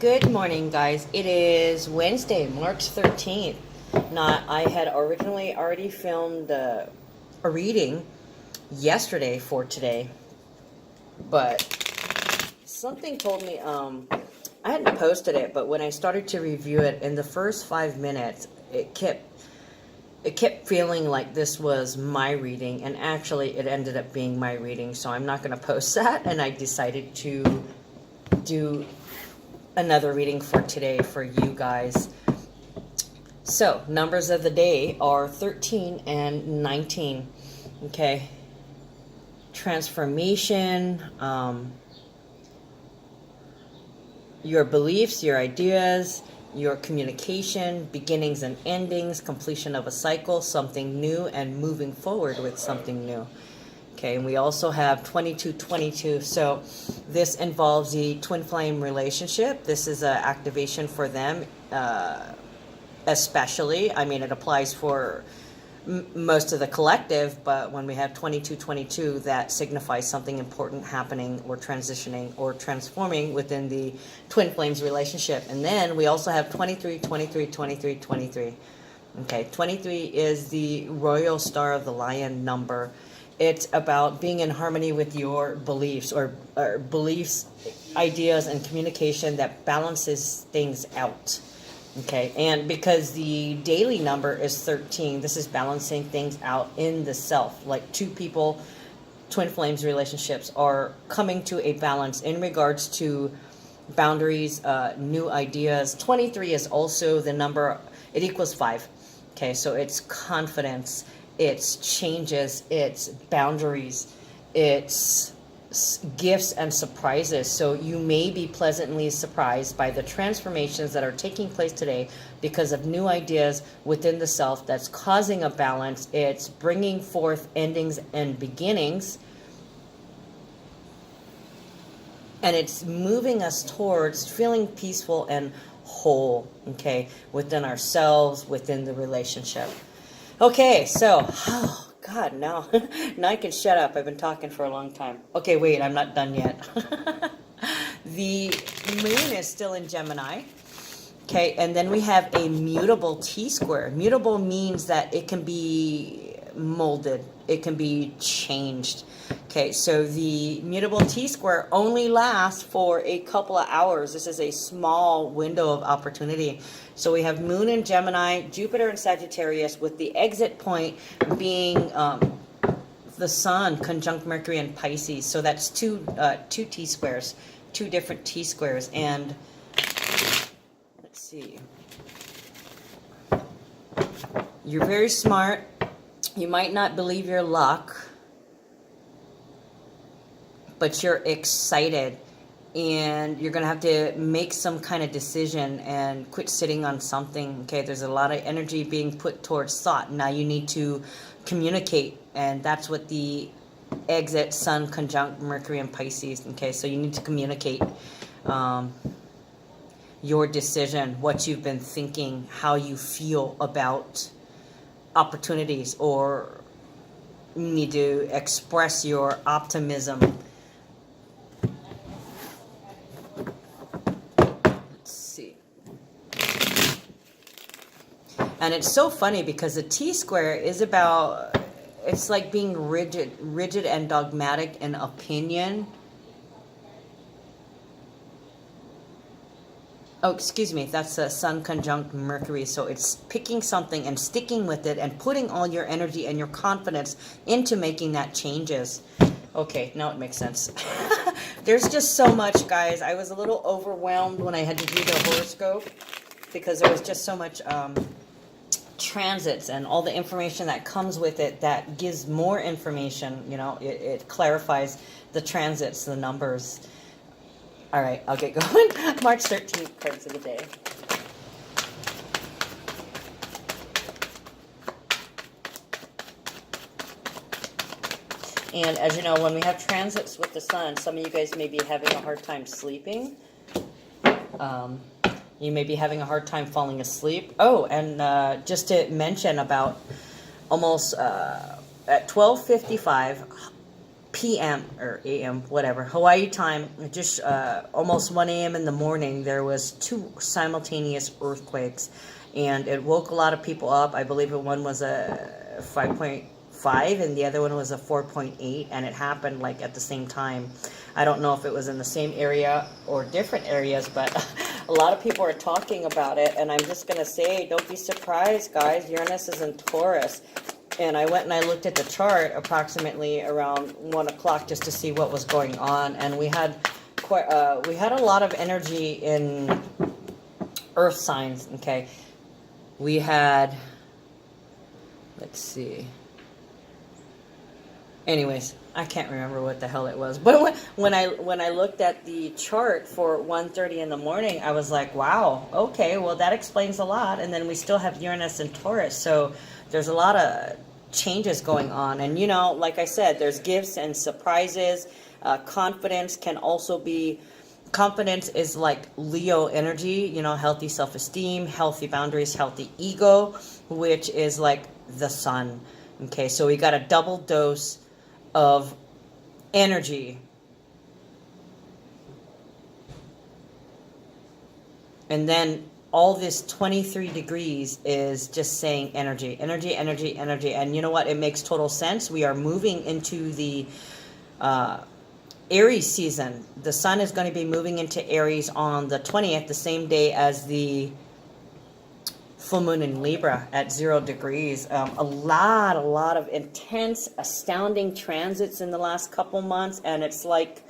Good morning, guys. It is Wednesday, March 13th. Now, I had originally already filmed a reading yesterday for today, but something told me, I hadn't posted it, but when I started to review it, in the first 5 minutes, it kept feeling like this was my reading, and actually it ended up being my reading, so I'm not going to post that, and I decided to do another reading for today for you guys. So, numbers of the day are 13 and 19. Okay. Transformation, your beliefs, your ideas, your communication, beginnings and endings, completion of a cycle, something new, and moving forward with something new. Okay, and we also have 2222. So this involves the twin flame relationship. This is an activation for them, especially. I mean, it applies for most of the collective, but when we have 2222, that signifies something important happening or transitioning or transforming within the twin flames relationship. And then we also have 23, 23, 23, 23. Okay, 23 is the royal star of the lion number. It's about being in harmony with your beliefs or beliefs, ideas, and communication that balances things out. Okay, and because the daily number is 13, this is balancing things out in the self. Like two people, twin flames relationships are coming to a balance in regards to boundaries, new ideas. 23 is also the number, it equals 5. Okay, so it's confidence, it's changes, it's boundaries, it's gifts and surprises. So you may be pleasantly surprised by the transformations that are taking place today because of new ideas within the self that's causing a balance. It's bringing forth endings and beginnings, and it's moving us towards feeling peaceful and whole, okay, within ourselves, within the relationship. Okay, so, oh, God, now I can shut up. I've been talking for a long time. Okay, wait, I'm not done yet. The moon is still in Gemini. Okay, and then we have a mutable T-square. Mutable means that it can be molded. It can be changed. Okay, so the mutable T-square only lasts for a couple of hours. This is a small window of opportunity. So we have Moon in Gemini, Jupiter in Sagittarius, with the exit point being the Sun conjunct Mercury in Pisces. So that's two T-squares, two different T-squares. And let's see. You're very smart. You might not believe your luck, but you're excited, and you're going to have to make some kind of decision and quit sitting on something. Okay, there's a lot of energy being put towards thought. Now you need to communicate, and that's what the exit Sun conjunct Mercury in Pisces. Okay, so you need to communicate your decision, what you've been thinking, how you feel about opportunities, or you need to express your optimism. Let's see. And it's so funny because the T-square is about, it's like being rigid and dogmatic in opinion. Oh, excuse me, that's a Sun conjunct Mercury. So it's picking something and sticking with it and putting all your energy and your confidence into making that changes. Okay, now it makes sense. There's just so much, guys. I was a little overwhelmed when I had to do the horoscope because there was just so much transits and all the information that comes with it that gives more information. You know, it clarifies the transits, the numbers. All right, I'll get going. March 13th, cards of the day. And as you know, when we have transits with the Sun, some of you guys may be having a hard time sleeping. You may be having a hard time falling asleep. Oh, and just to mention about almost at 12:55, p.m. or a.m., whatever, Hawaii time, just almost 1 a.m. in the morning, there was 2 simultaneous earthquakes, and it woke a lot of people up. I believe one was a 5.5 and the other one was a 4.8, and it happened like at the same time. I don't know if it was in the same area or different areas, but a lot of people are talking about it, and I'm just going to say, don't be surprised, guys. Uranus is in Taurus. And I went and I looked at the chart approximately around 1 o'clock just to see what was going on, and we had a lot of energy in earth signs. Okay, we had, let's see. Anyways, I can't remember what the hell it was, but when I looked at the chart for 1:30 in the morning, I was like, wow, okay, well that explains a lot. And then we still have Uranus and Taurus, so there's a lot of changes going on. And like I said, there's gifts and surprises. Confidence can also be, confidence is like Leo energy, healthy self-esteem, healthy boundaries, healthy ego, which is like the sun. Okay, so we got a double dose of energy. And then all this 23 degrees is just saying energy, energy, energy, energy. And you know what? It makes total sense. We are moving into the Aries season. The sun is going to be moving into Aries on the 20th, the same day as the full moon in Libra at 0 degrees. A lot of intense, astounding transits in the last couple months, and it's like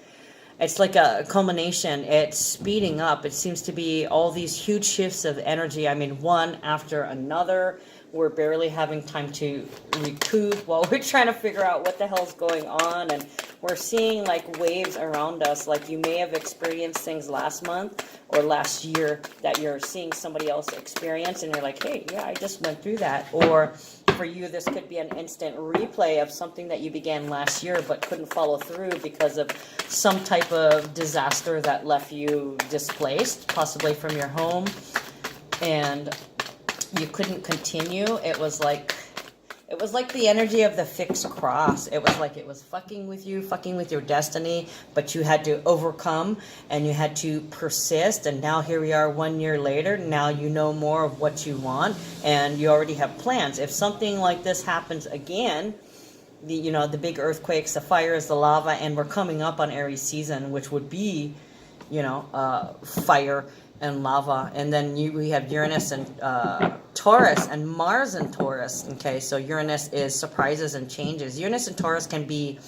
a culmination. It's speeding up. It seems to be all these huge shifts of energy. I mean, one after another. We're barely having time to recoup while we're trying to figure out what the hell's going on. And we're seeing like waves around us. Like you may have experienced things last month or last year that you're seeing somebody else experience. And you're like, hey, yeah, I just went through that. Or for you, this could be an instant replay of something that you began last year but couldn't follow through because of some type of disaster that left you displaced, possibly from your home. And you couldn't continue. It was like the energy of the fixed cross. It was like it was fucking with you, fucking with your destiny, but you had to overcome and you had to persist. And now here we are 1 year later. Now you know more of what you want and you already have plans. If something like this happens again, the big earthquakes, the fires, the lava, and we're coming up on Aries season, which would be, fire and lava. And then we have Uranus and Taurus and Mars and Taurus. Okay, so Uranus is surprises and changes. Uranus and Taurus can be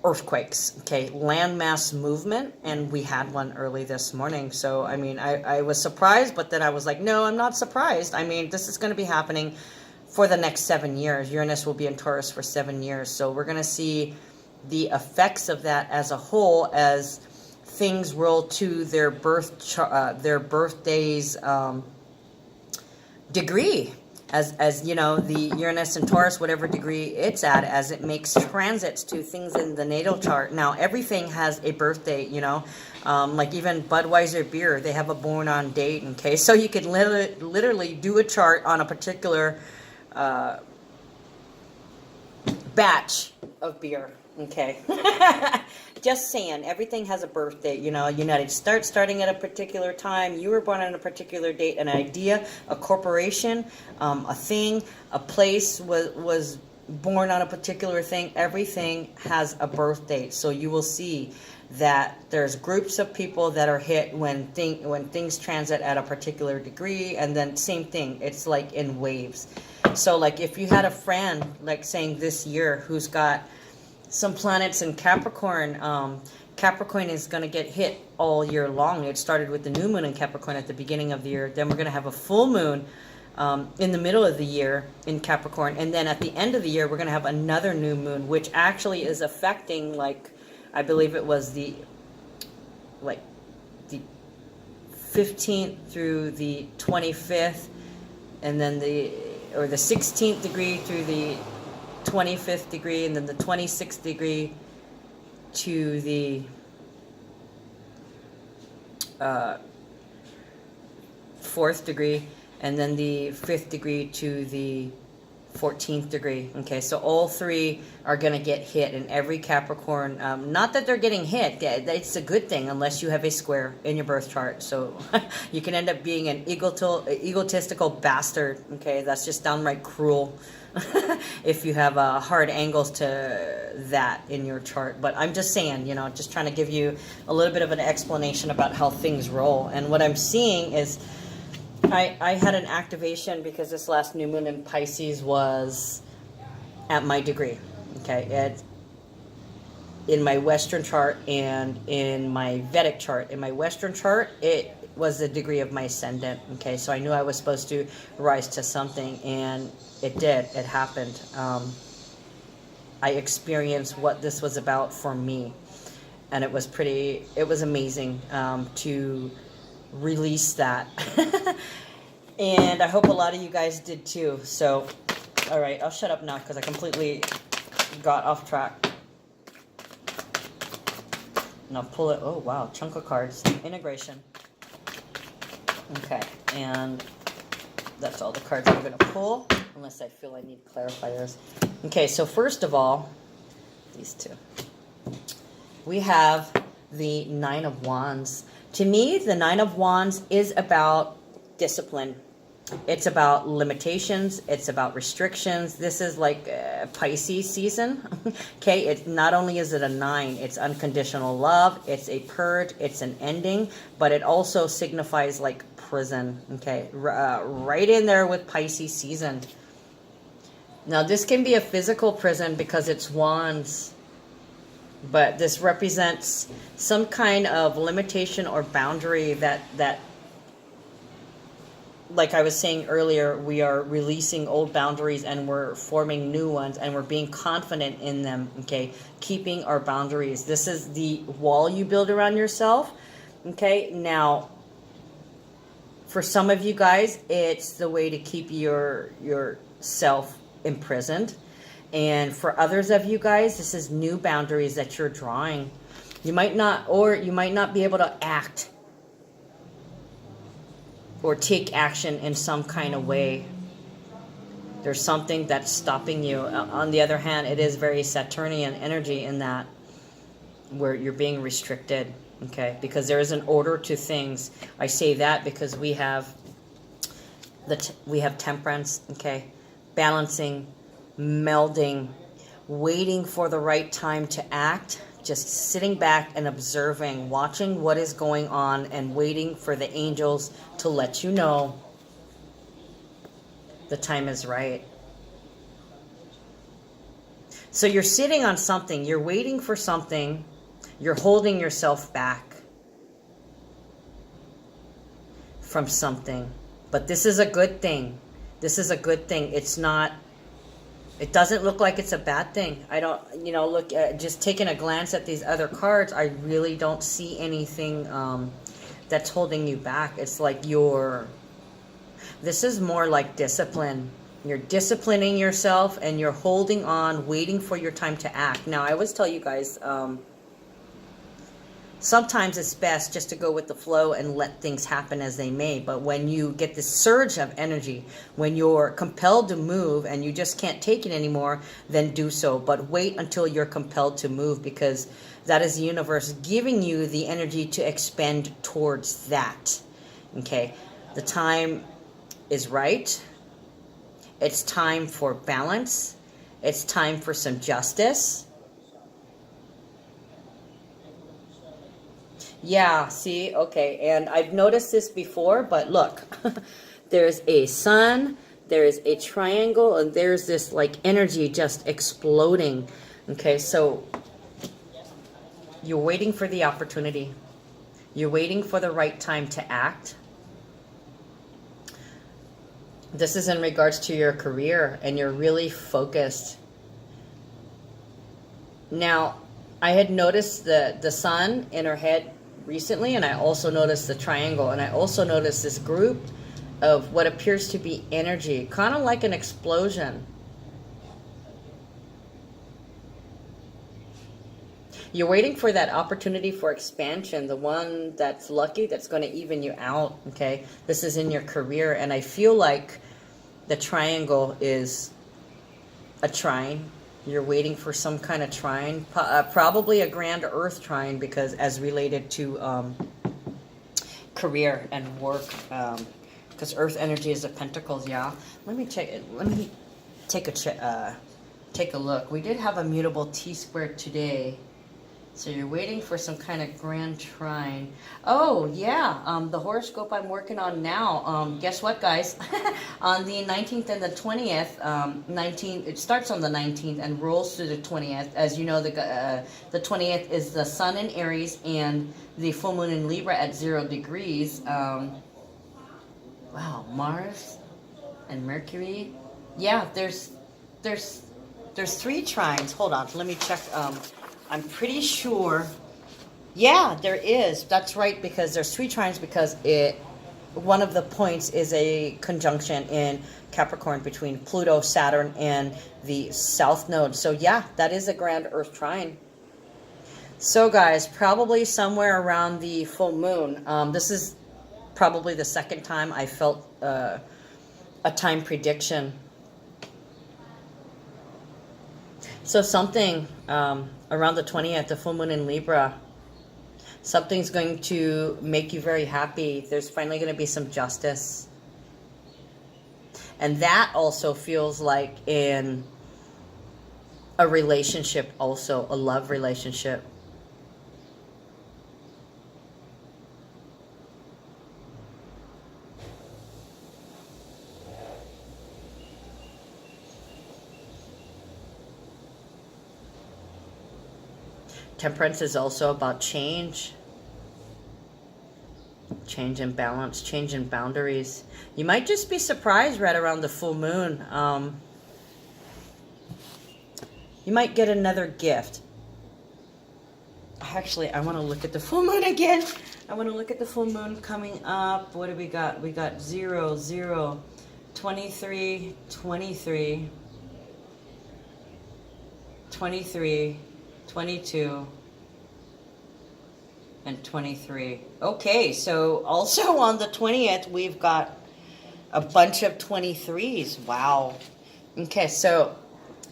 earthquakes, okay, landmass movement, and we had one early this morning. So, I mean, I was surprised, but then I was like, no, I'm not surprised. I mean, this is going to be happening for the next 7 years. Uranus will be in Taurus for 7 years. So we're going to see the effects of that as a whole as things roll to their birthday's degree, as the Uranus and Taurus, whatever degree it's at, as it makes transits to things in the natal chart. Now everything has a birth date, like even Budweiser beer, they have a born on date. Okay, so you could literally do a chart on a particular batch of beer. Okay. Just saying, everything has a birth date. United States starting at a particular time. You were born on a particular date. An idea, a corporation, a thing, a place was born on a particular thing. Everything has a birth date. So you will see that there's groups of people that are hit when things transit at a particular degree, and then same thing. It's like in waves. So like if you had a friend, like saying this year, who's got some planets in Capricorn, Capricorn is going to get hit all year long. It started with the new moon in Capricorn at the beginning of the year. Then we're going to have a full moon in the middle of the year in Capricorn. And then at the end of the year, we're going to have another new moon, which actually is affecting, like, I believe it was the 15th through the 25th, and then the 16th degree through the 25th degree, and then the 26th degree to the 4th degree, and then the 5th degree to the 14th degree. Okay, so all three are going to get hit in every Capricorn. Not that they're getting hit. It's a good thing unless you have a square in your birth chart. So you can end up being an egotistical bastard. Okay, that's just downright cruel if you have hard angles to that in your chart. But I'm just saying, you know, just trying to give you a little bit of an explanation about how things roll. And what I'm seeing is I had an activation because this last new moon in Pisces was at my degree. Okay, in my Western chart and in my Vedic chart. In my Western chart, it was the degree of my ascendant. Okay, so I knew I was supposed to rise to something, and it did. It happened. I experienced what this was about for me, and it was amazing to release that. And I hope a lot of you guys did too. So, all right, I'll shut up now because I completely got off track. And I'll pull it. Oh, wow. Chunk of cards. Integration. Okay. And that's all the cards I'm going to pull. Unless I feel I need clarifiers. Okay. So first of all, these two. We have the Nine of Wands. To me, the Nine of Wands is about discipline. It's about limitations. It's about restrictions. This is like Pisces season. Okay, it's not only is it a 9, it's unconditional love. It's a purge. It's an ending, but it also signifies like prison. Okay, right in there with Pisces season. Now this can be a physical prison because it's wands, but this represents some kind of limitation or boundary that like I was saying earlier, we are releasing old boundaries and we're forming new ones, and we're being confident in them, okay? Keeping our boundaries. This is the wall you build around yourself, okay? Now, for some of you guys, it's the way to keep yourself imprisoned. And for others of you guys, this is new boundaries that you're drawing. You might not be able to act or take action in some kind of way. There's something that's stopping you. On the other hand, it is very Saturnian energy in that where you're being restricted, okay? Because there is an order to things. I say that because we have temperance, okay? Balancing, melding, waiting for the right time to act, just sitting back and observing, watching what is going on and waiting for the angels to let you know the time is right. So you're sitting on something, you're waiting for something, you're holding yourself back from something. But this is a good thing. This is a good thing. It doesn't look like it's a bad thing. I don't, look, just taking a glance at these other cards, I really don't see anything that's holding you back. It's like this is more like discipline. You're disciplining yourself and you're holding on, waiting for your time to act. Now, I always tell you guys, sometimes it's best just to go with the flow and let things happen as they may. But when you get this surge of energy, when you're compelled to move and you just can't take it anymore, then do so. But wait until you're compelled to move, because that is the universe giving you the energy to expend towards that. Okay? The time is right. It's time for balance. It's time for some justice. Yeah, see, okay, and I've noticed this before, but look, there's a sun, there's a triangle, and there's this like energy just exploding. Okay, so you're waiting for the opportunity. You're waiting for the right time to act. This is in regards to your career, and you're really focused. Now, I had noticed the sun in her head recently, and I also noticed the triangle, and I also noticed this group of what appears to be energy, kind of like an explosion. You're waiting for that opportunity for expansion, the one that's lucky, that's going to even you out, okay? This is in your career, and I feel like the triangle is a trine. You're waiting for some kind of trine, probably a grand earth trine, because as related to career and work, because earth energy is the pentacles. Yeah, let me check it. Let me take a look. We did have a mutable T-squared today. So you're waiting for some kind of grand trine. Oh, yeah, the horoscope I'm working on now. Guess what, guys? On the 19th and the 20th, 19th, it starts on the 19th and rolls through the 20th. As you know, the 20th is the sun in Aries and the full moon in Libra at 0 degrees. Wow, Mars and Mercury. Yeah, there's 3 trines. Hold on, let me check. I'm pretty sure. Yeah, there is. That's right, because there's 3 trines, because one of the points is a conjunction in Capricorn between Pluto, Saturn, and the South Node. So yeah, that is a grand Earth trine. So guys, probably somewhere around the full moon. This is probably the second time I felt a time prediction. So something around the 20th, the full moon in Libra, something's going to make you very happy. There's finally going to be some justice. And that also feels like in a relationship also, a love relationship. Temperance is also about change. Change in balance, change in boundaries. You might just be surprised right around the full moon. You might get another gift. Actually, I want to look at the full moon again. I want to look at the full moon coming up. What do we got? We got 0, 0, 23, 23, 23, 22, and 23. Okay, so also on the 20th, we've got a bunch of 23s. Wow. Okay, so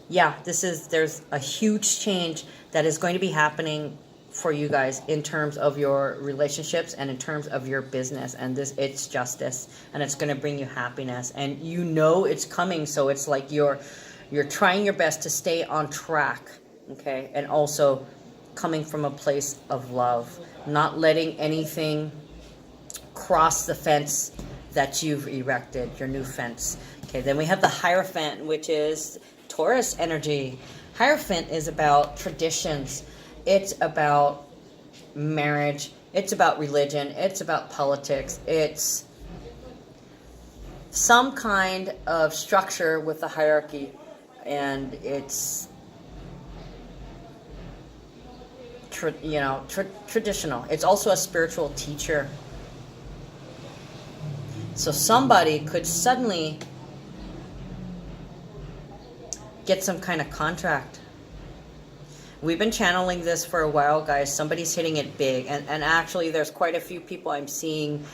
yeah, there's a huge change that is going to be happening for you guys in terms of your relationships and in terms of your business, and it's justice, and it's going to bring you happiness, and you know it's coming. So it's like you're trying your best to stay on track. Okay, and also coming from a place of love, not letting anything cross the fence that you've erected, your new fence. Okay, then we have the Hierophant, which is Taurus energy. Hierophant is about traditions. It's about marriage. It's about religion. It's about politics. It's some kind of structure with a hierarchy, and it's traditional. It's also a spiritual teacher. So somebody could suddenly get some kind of contract. We've been channeling this for a while, guys. Somebody's hitting it big. And actually, there's quite a few people I'm seeing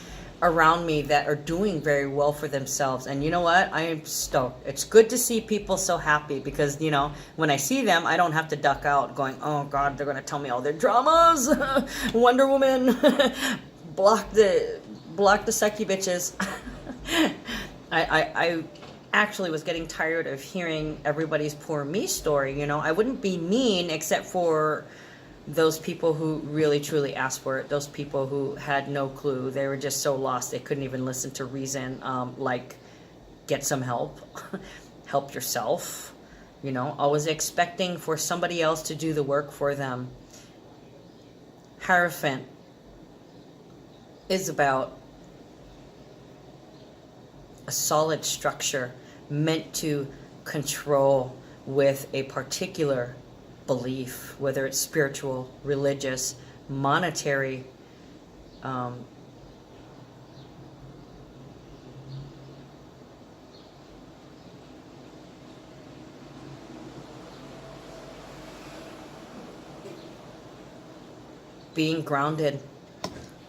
around me that are doing very well for themselves. And you know what? I am stoked. It's good to see people so happy, because, when I see them, I don't have to duck out going, oh, God, they're going to tell me all their dramas. Wonder Woman. block the sucky bitches. I actually was getting tired of hearing everybody's poor me story. I wouldn't be mean except for those people who really truly asked for it, those people who had no clue. They were just so lost they couldn't even listen to reason, like get some help. Help yourself. Always expecting for somebody else to do the work for them. Hierophant is about a solid structure meant to control with a particular belief, whether it's spiritual, religious, monetary, being grounded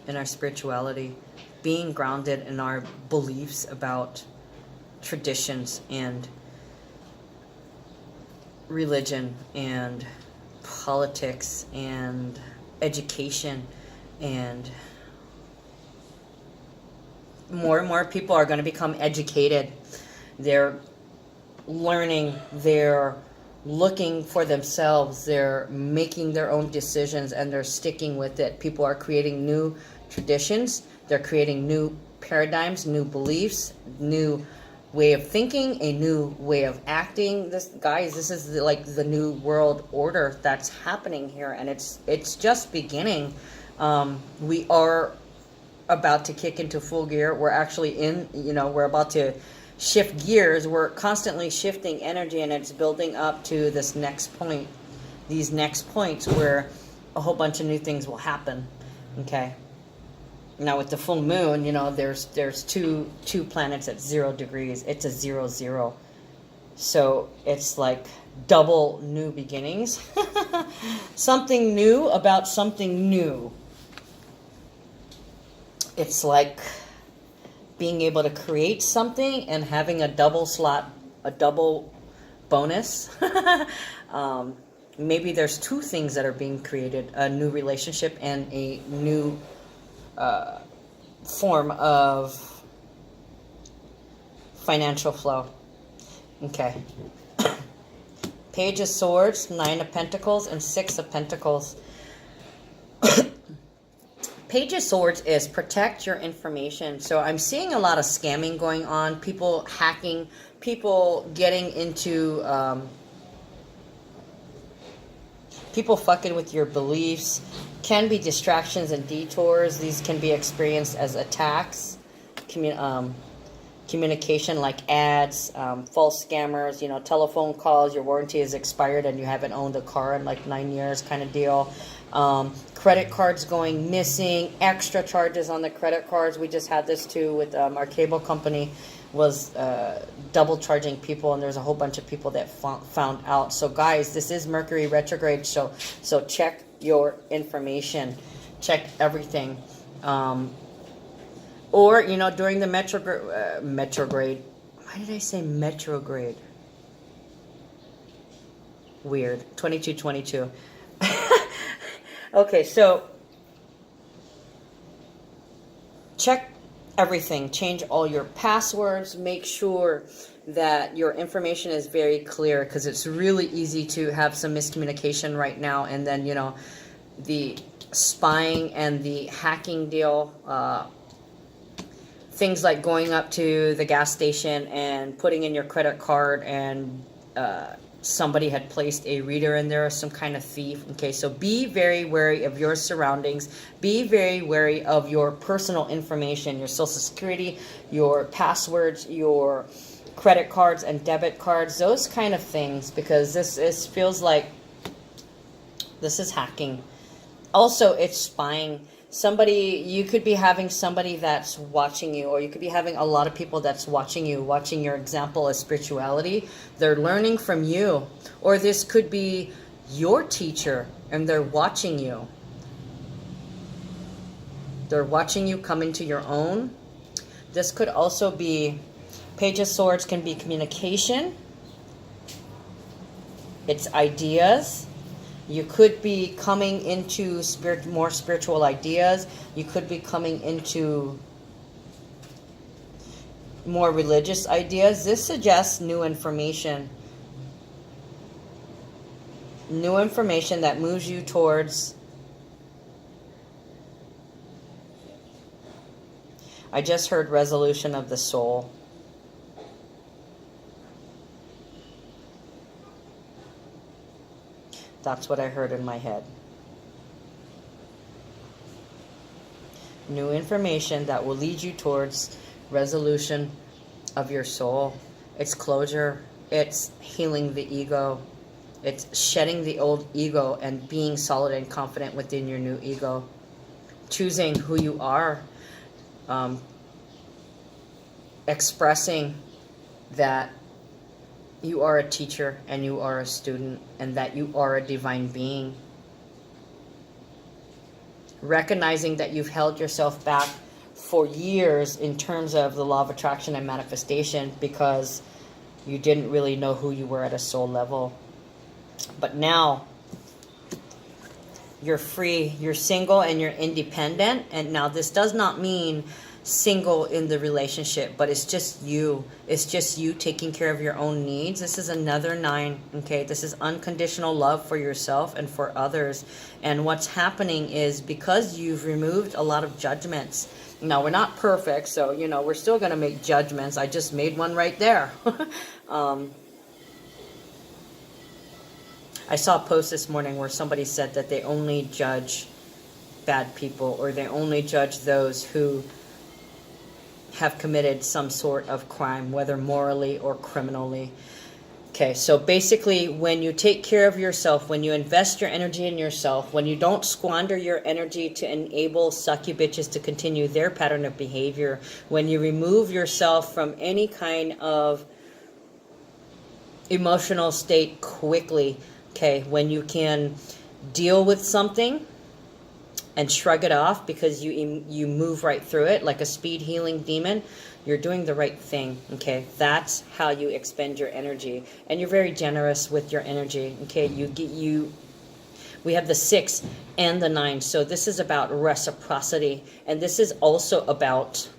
in our spirituality, being grounded in our beliefs about traditions and religion and politics and education, and more people are going to become educated. They're learning, they're looking for themselves, they're making their own decisions, and they're sticking with it. People are creating new traditions, they're creating new paradigms, new beliefs, new way of thinking, a new way of acting. This, guys, this is like the new world order that's happening here, and it's just beginning. We are about to kick into full gear. We're actually in, we're about to shift gears. We're constantly shifting energy, and it's building up to this next point, these next points where a whole bunch of new things will happen. Okay. Now with the full moon, there's two planets at 0 degrees. It's a 0-0. So it's like double new beginnings. Something new about something new. It's like being able to create something and having a double slot, a double bonus. Maybe there's 2 things that are being created, a new relationship and a new form of financial flow. Okay. Page of Swords, 9 of Pentacles, and 6 of Pentacles. Page of Swords is protect your information. So I'm seeing a lot of scamming going on, people hacking, people getting into, people fucking with your beliefs. Can be distractions and detours. These can be experienced as attacks, communication like ads, false scammers, telephone calls, your warranty is expired and you haven't owned a car in like 9 years kind of deal. Credit cards going missing, extra charges on the credit cards. We just had this too with our cable company was double charging people, and there's a whole bunch of people that found out. So guys, this is Mercury retrograde, so check your information, check everything. Or during the retrograde, why did I say retrograde? Weird. 2222. Okay, so check everything, change all your passwords, make sure that your information is very clear, because it's really easy to have some miscommunication right now. And then the spying and the hacking deal, things like going up to the gas station and putting in your credit card, and somebody had placed a reader in there, some kind of thief. Okay, so be very wary of your surroundings. Be very wary of your personal information, your social security, your passwords, your credit cards and debit cards, those kind of things, because this feels like this is hacking. Also, it's spying. You could be having somebody that's watching you, or you could be having a lot of people that's watching you, watching your example of spirituality. They're learning from you. Or this could be your teacher, and they're watching you. They're watching you come into your own. This could also be, Page of Swords can be communication. It's ideas. You could be coming into more spiritual ideas. You could be coming into more religious ideas. This suggests new information. New information that moves you towards... I just heard resolution of the soul. That's what I heard in my head. New information that will lead you towards resolution of your soul. It's closure. It's healing the ego. It's shedding the old ego and being solid and confident within your new ego. Choosing who you are. Expressing that you are a teacher and you are a student, and that you are a divine being. Recognizing that you've held yourself back for years in terms of the law of attraction and manifestation, because you didn't really know who you were at a soul level. But now you're free, you're single, and you're independent. And now this does not mean single in the relationship, but it's just you. It's just you taking care of your own needs. This is another 9, okay? This is unconditional love for yourself and for others. And what's happening is because you've removed a lot of judgments. Now, we're not perfect, so, you know, we're still going to make judgments. I just made one right there. I saw a post this morning where somebody said that they only judge bad people, or they only judge those who have committed some sort of crime, whether morally or criminally. Okay, so basically when you take care of yourself, when you invest your energy in yourself, when you don't squander your energy to enable sucky bitches to continue their pattern of behavior, when you remove yourself from any kind of emotional state quickly, okay, when you can deal with something and shrug it off because you move right through it like a speed healing demon, you're doing the right thing, okay? That's how you expend your energy. And you're very generous with your energy, okay? We have the 6 and the 9, so this is about reciprocity. And this is also about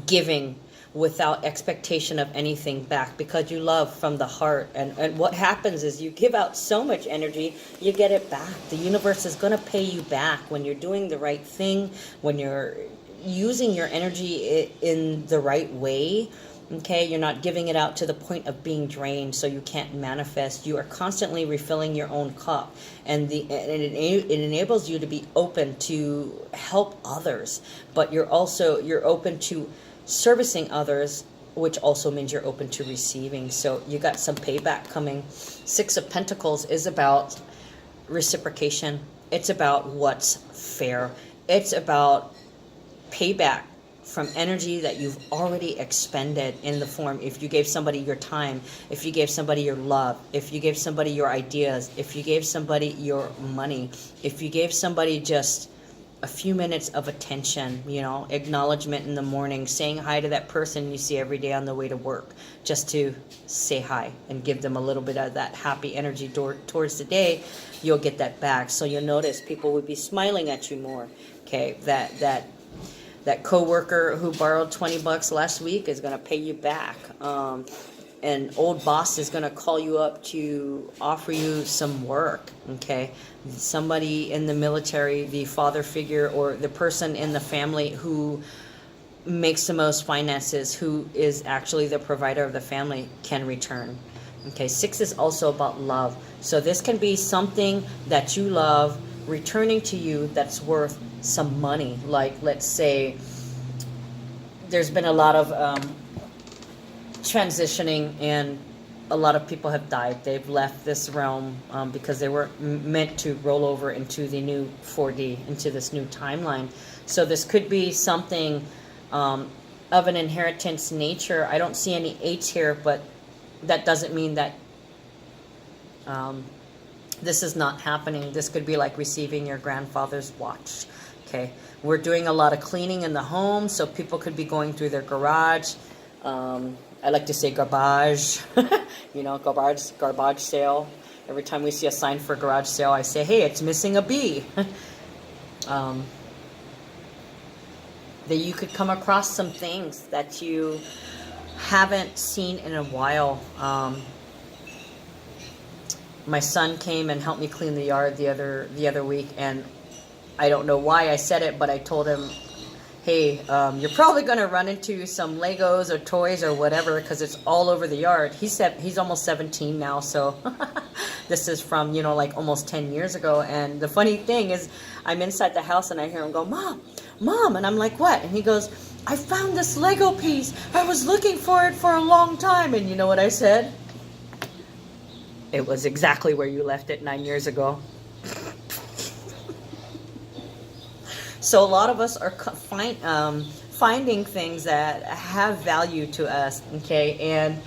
giving without expectation of anything back, because you love from the heart. And what happens is you give out so much energy, you get it back. The universe is going to pay you back when you're doing the right thing, when you're using your energy in the right way. Okay, you're not giving it out to the point of being drained so you can't manifest. You are constantly refilling your own cup, and it enables you to be open to help others, but you're open to servicing others, which also means you're open to receiving. So you got some payback coming. 6 of Pentacles is about reciprocation. It's about what's fair. It's about payback from energy that you've already expended in the form. If you gave somebody your time, if you gave somebody your love, if you gave somebody your ideas, if you gave somebody your money, if you gave somebody just a few minutes of attention, you know, acknowledgement in the morning, saying hi to that person you see every day on the way to work, just to say hi and give them a little bit of that happy energy towards the day, you'll get that back. So you'll notice people would be smiling at you more. Okay, that coworker who borrowed $20 last week is going to pay you back. An old boss is going to call you up to offer you some work, okay? Somebody in the military, the father figure, or the person in the family who makes the most finances, who is actually the provider of the family, can return. Okay, 6 is also about love. So this can be something that you love returning to you that's worth some money. Like, let's say there's been a lot of transitioning, and a lot of people have died. They've left this realm because they were meant to roll over into the new 4D, into this new timeline. So this could be something of an inheritance nature. I don't see any 8s here, but that doesn't mean that this is not happening. This could be like receiving your grandfather's watch. Okay, we're doing a lot of cleaning in the home, so people could be going through their garage. I like to say garbage, you know, garbage sale. Every time we see a sign for garage sale, I say, hey, it's missing a B. That you could come across some things that you haven't seen in a while. My son came and helped me clean the yard the other week, and I don't know why I said it, but I told him, hey, you're probably going to run into some Legos or toys or whatever, because it's all over the yard. He's almost 17 now, so this is from, you know, like almost 10 years ago. And the funny thing is, I'm inside the house and I hear him go, Mom, and I'm like, what? And he goes, I found this Lego piece. I was looking for it for a long time. And you know what I said? It was exactly where you left it 9 years ago. So a lot of us are finding things that have value to us, okay? And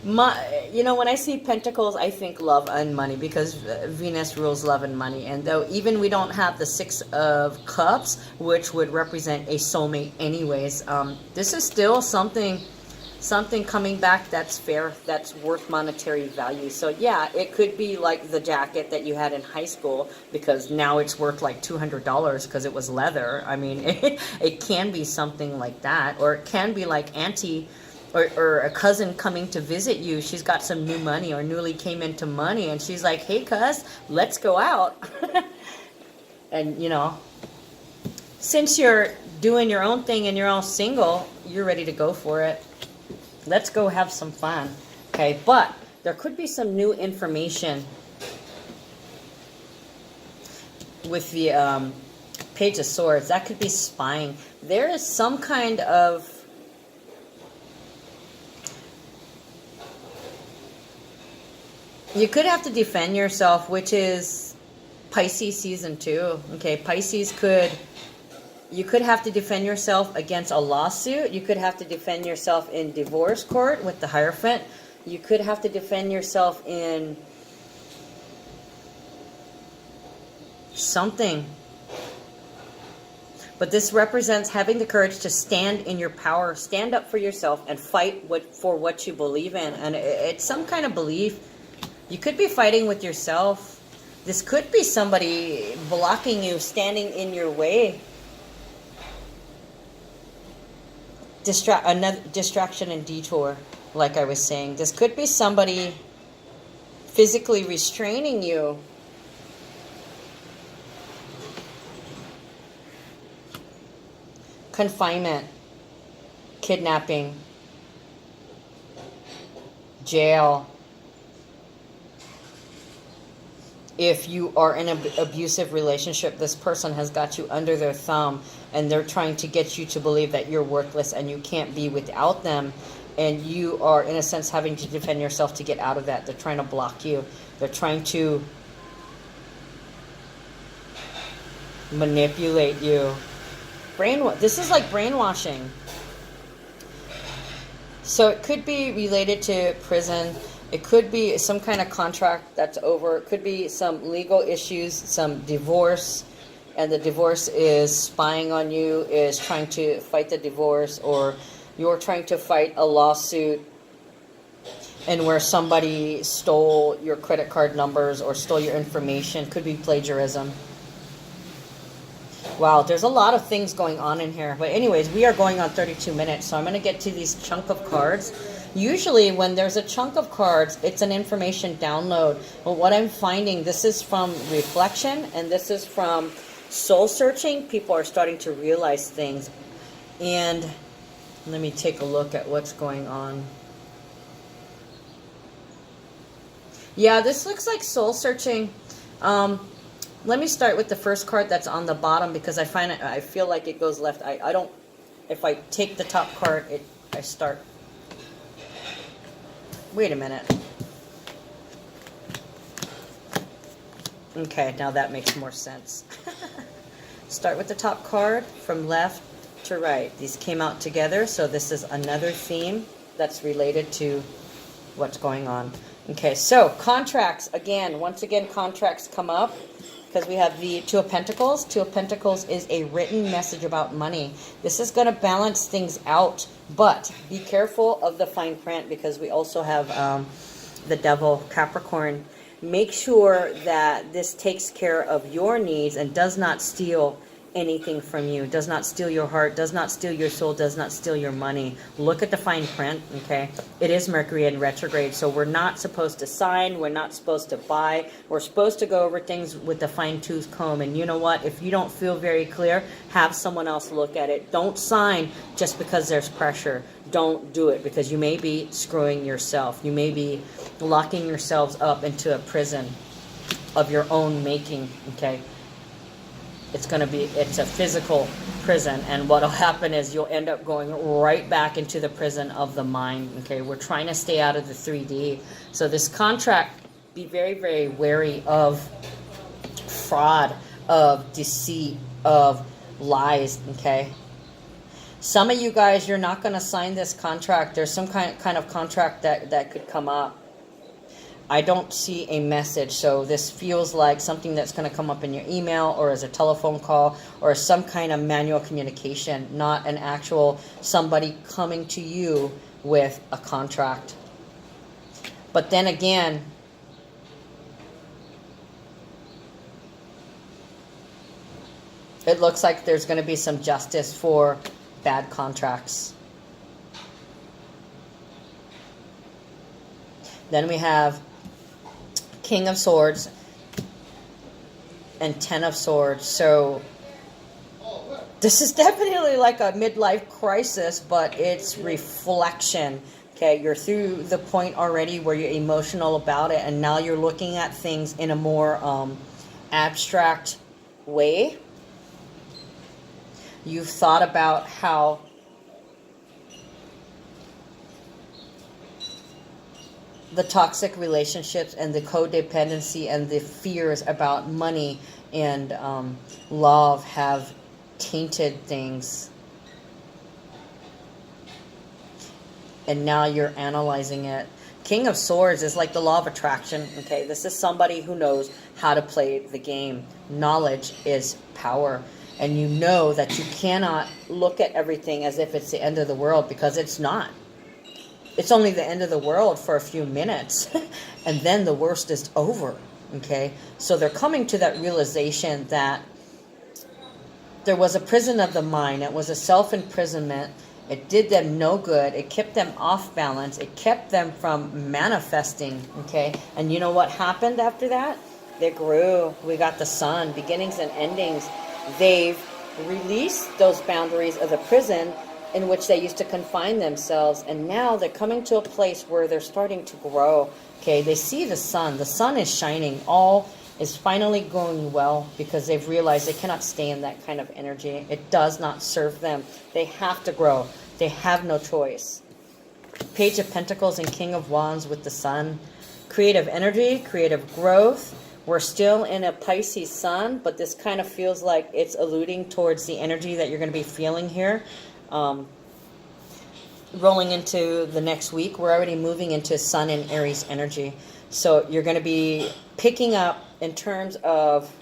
when I see Pentacles, I think love and money, because Venus rules love and money. And though even we don't have the 6 of Cups, which would represent a soulmate anyways, this is still something something coming back that's fair, that's worth monetary value. So yeah, it could be like the jacket that you had in high school, because now it's worth like $200 because it was leather. I mean, it can be something like that, or it can be like auntie or a cousin coming to visit you. She's got some new money or newly came into money, and she's like, hey cuz, let's go out. And you know, since you're doing your own thing and you're all single, you're ready to go for it. Let's go have some fun. Okay, but there could be some new information with the Page of Swords. That could be spying. There is some kind of you could have to defend yourself, which is Pisces season 2. Okay, Pisces you could have to defend yourself against a lawsuit. You could have to defend yourself in divorce court with the Hierophant. You could have to defend yourself in something. But this represents having the courage to stand in your power, stand up for yourself, and fight for what you believe in. And it's some kind of belief. You could be fighting with yourself. This could be somebody blocking you, standing in your way. Another distraction and detour, like I was saying. This could be somebody physically restraining you. Confinement, kidnapping, jail. If you are in an abusive relationship, this person has got you under their thumb, and they're trying to get you to believe that you're worthless and you can't be without them. And you are, in a sense, having to defend yourself to get out of that. They're trying to block you. They're trying to manipulate you. This is like brainwashing. So it could be related to prison. It could be some kind of contract that's over. It could be some legal issues, some divorce, and the divorce is spying on you, is trying to fight the divorce, or you're trying to fight a lawsuit and where somebody stole your credit card numbers or stole your information. Could be plagiarism. Wow, there's a lot of things going on in here. But anyways, we are going on 32 minutes, so I'm going to get to these chunk of cards. Usually when there's a chunk of cards, it's an information download. But what I'm finding, this is from reflection and this is from soul searching. People are starting to realize things. And let me take a look at what's going on. Yeah, this looks like soul searching. Let me start with the first card that's on the bottom, because I feel like it goes left. I don't, if I take the top card, I start. Wait a minute. Okay, now that makes more sense. Start with the top card from left to right. These came out together, so this is another theme that's related to what's going on. Okay, so contracts, once again, contracts come up because we have the Two of Pentacles. Two of Pentacles is a written message about money. This is going to balance things out, but be careful of the fine print, because we also have the Devil, Capricorn. Make sure that this takes care of your needs and does not steal anything from you, does not steal your heart, does not steal your soul, does not steal your money. Look at the fine print, okay? It is Mercury in retrograde, so we're not supposed to sign, we're not supposed to buy, we're supposed to go over things with the fine-tooth comb. And you know what? If you don't feel very clear, have someone else look at it. Don't sign just because there's pressure. Don't do it, because you may be screwing yourself. You may be locking yourselves up into a prison of your own making, okay? It's a physical prison, and what'll happen is you'll end up going right back into the prison of the mind, okay? We're trying to stay out of the 3D. So this contract, be very, very wary of fraud, of deceit, of lies, okay? Some of you guys, you're not going to sign this contract. There's some kind of contract that could come up. I don't see a message. So this feels like something that's going to come up in your email or as a telephone call or some kind of manual communication, not an actual somebody coming to you with a contract. But then again, it looks like there's going to be some justice for bad contracts. Then we have King of Swords and Ten of Swords. So this is definitely like a midlife crisis, but it's reflection. Okay, you're through the point already where you're emotional about it, and now you're looking at things in a more abstract way. You've thought about how the toxic relationships and the codependency and the fears about money and love have tainted things. And now you're analyzing it. King of Swords is like the law of attraction. Okay, this is somebody who knows how to play the game. Knowledge is power. And you know that you cannot look at everything as if it's the end of the world, because it's not. It's only the end of the world for a few minutes, and then the worst is over, okay? So they're coming to that realization that there was a prison of the mind. It was a self-imprisonment. It did them no good. It kept them off balance. It kept them from manifesting, okay? And you know what happened after that? They grew. We got the sun, beginnings and endings. They've released those boundaries of the prison in which they used to confine themselves, and now they're coming to a place where they're starting to grow. Okay, they see the sun. The sun is shining. All is finally going well because they've realized they cannot stay in that kind of energy. It does not serve them. They have to grow. They have no choice. Page of Pentacles and King of Wands with the sun. Creative energy, creative growth. We're still in a Pisces sun, but this kind of feels like it's alluding towards the energy that you're going to be feeling here. Rolling into the next week, we're already moving into Sun and Aries energy. So you're going to be picking up in terms of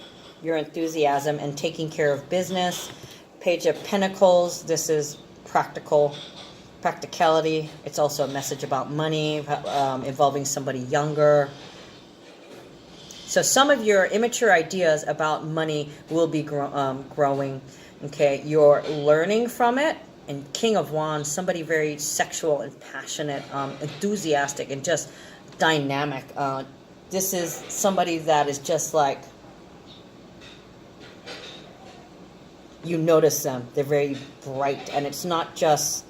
your enthusiasm and taking care of business. Page of Pentacles, this is practicality. It's also a message about money, involving somebody younger. So some of your immature ideas about money will be growing. Okay, you're learning from it. And King of Wands, somebody very sexual and passionate, enthusiastic, and just dynamic. This is somebody that is just like, you notice them. They're very bright, and it's not just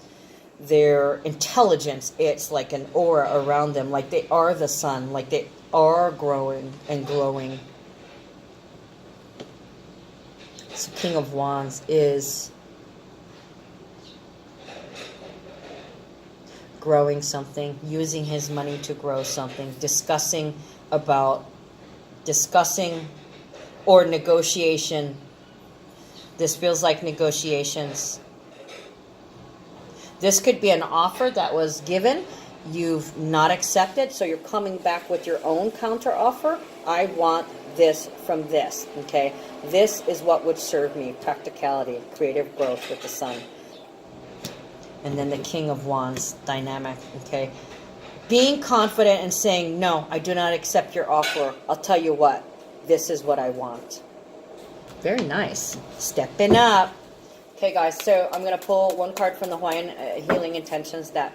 their intelligence. It's like an aura around them, like they are the sun, like they are growing and glowing. So King of Wands is growing something, using his money to grow something, discussing or negotiation. This feels like negotiations. This could be an offer that was given, you've not accepted, so you're coming back with your own counter offer. I want this from this, okay? This is what would serve me. Practicality, creative growth with the sun. And then the King of Wands dynamic, okay? Being confident and saying, no, I do not accept your offer. I'll tell you what, this is what I want. Very nice. Stepping up. Okay, guys, so I'm going to pull one card from the Hawaiian Healing Intentions that...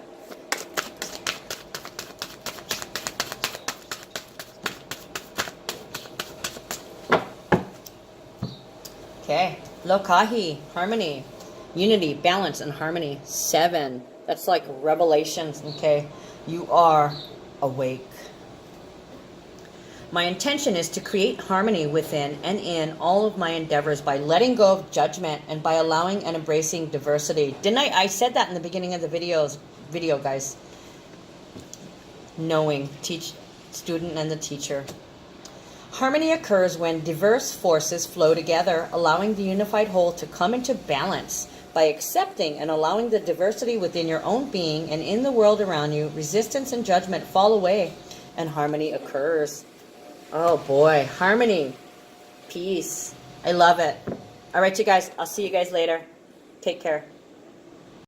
Okay, Lokahi, harmony. Unity, balance, and harmony. 7. That's like revelations, okay? You are awake. My intention is to create harmony within and in all of my endeavors by letting go of judgment and by allowing and embracing diversity. Didn't I said that in the beginning of the video, guys. Knowing, student and the teacher. Harmony occurs when diverse forces flow together, allowing the unified whole to come into balance. By accepting and allowing the diversity within your own being and in the world around you, resistance and judgment fall away. and harmony occurs. Oh boy, harmony, peace. I love it. All right, you guys, I'll see you guys later. Take care.